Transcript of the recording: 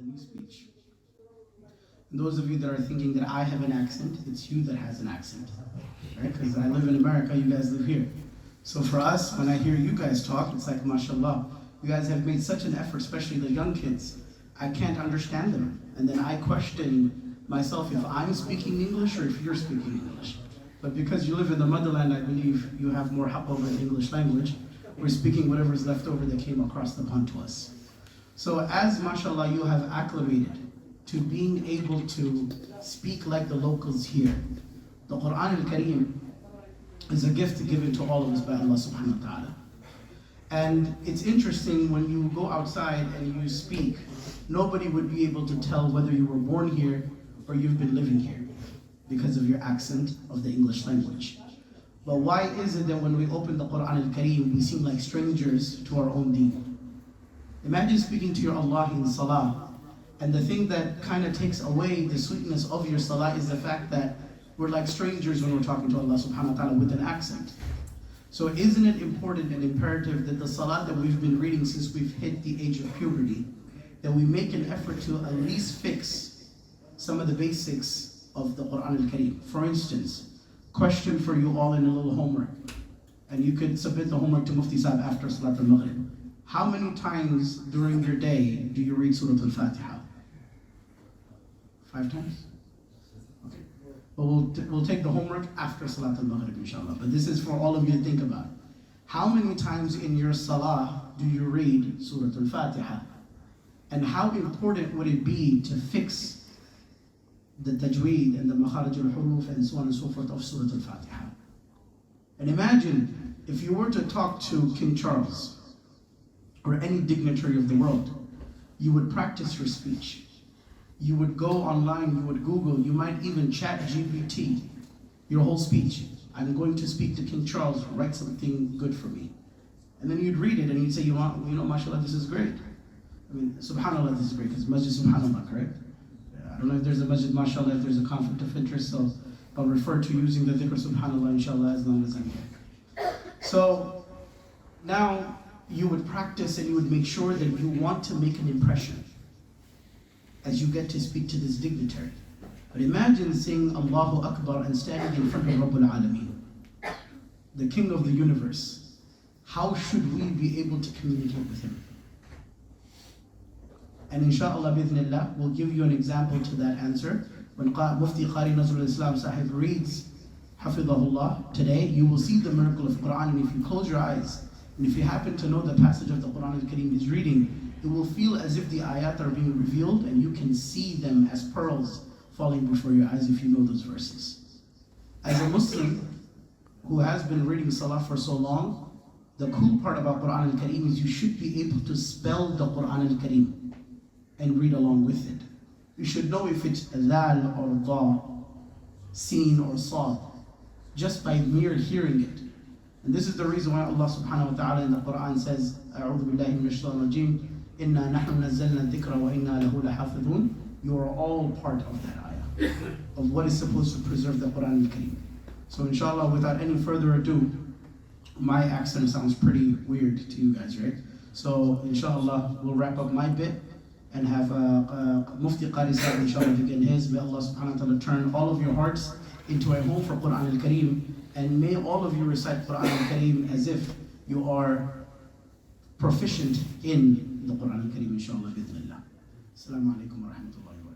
Pakistani speech. And those of you that are thinking that I have an accent, it's you that has an accent, right? Because I live in America, you guys live here. So for us, when I hear you guys talk, it's like, mashallah, you guys have made such an effort, especially the young kids. I can't understand them. And then I question myself if I'm speaking English or if you're speaking English. But because you live in the motherland, I believe you have more help over the English language. We're speaking whatever is left over that came across the pond to us. So as, mashallah, you have acclimated to being able to speak like the locals here, the Quran al-Kareem is a gift given to all of us by Allah subhanahu wa ta'ala. And it's interesting when you go outside and you speak, nobody would be able to tell whether you were born here or you've been living here because of your accent of the English language. But why is it that when we open the Quran al-Kareem, we seem like strangers to our own deen? Imagine speaking to your Allah in salah, and the thing that kind of takes away the sweetness of your salah is the fact that we're like strangers when we're talking to Allah subhanahu wa ta'ala with an accent. So isn't it important and imperative that the salah that we've been reading since we've hit the age of puberty, that we make an effort to at least fix some of the basics of the Quran al-Kareem? For instance, question for you all in a little homework, and you could submit the homework to Mufti Saab after Salat al-Maghrib. How many times during your day do you read Surah Fatiha? 5 times? Okay. But we'll take the homework after Salat al-Maghrib, inshallah. But this is for all of you to think about. How many times in your salah do you read Surah al-Fatiha? And how important would it be to fix the tajweed and the makharij al-huruf and so on and so forth of Surah al-Fatiha? And imagine if you were to talk to King Charles or any dignitary of the world, you would practice your speech. You would go online, you would Google, you might even chat GPT your whole speech. I'm going to speak to King Charles, write something good for me. And then you'd read it and you'd say, you know, mashallah, this is great. I mean, subhanallah, this is great, because Masjid Subhanallah, correct? I don't know if there's a Masjid, mashallah, if there's a conflict of interest, so I'll refer to using the dhikr subhanallah, inshallah, as long as I'm here. So now you would practice and you would make sure that you want to make an impression as you get to speak to this dignitary. But imagine saying Allahu Akbar and standing in front of Rabbul Alameen, the King of the universe. How should we be able to communicate with him? And inshallah, bidhnillah, we'll give you an example to that answer. When Mufti Qari Nazrul Islam Sahib reads Hafidhahullah today, you will see the miracle of Quran. And if you close your eyes, and if you happen to know the passage of the Quran al-Kareem is reading, it will feel as if the ayat are being revealed and you can see them as pearls falling before your eyes if you know those verses. As a Muslim who has been reading Salah for so long, the cool part about Quran al-Kareem is you should be able to spell the Quran al-Kareem and read along with it. You should know if it's Dal or Da, Sin or Sad, just by mere hearing it. And this is the reason why Allah subhanahu wa ta'ala in the Quran says, أعوذ بالله من الشيطان الرجيم إنا نحن نزلنا الذكر وإنا له لحافظون. You are all part of that ayah, of what is supposed to preserve the Quran al-Kareem. So inshallah, without any further ado, my accent sounds pretty weird to you guys, right? So inshallah, we'll wrap up my bit and have Mufti Qari Sahib inshallah begin his. May Allah subhanahu wa ta'ala turn all of your hearts into a home for Quran al-Kareem, and may all of you recite Quran al-Kareem as if you are proficient in the Quran al-Kareem, inshallah, bidhnillah. Assalamu alaikum wa rahmatullahi wa barakatuh.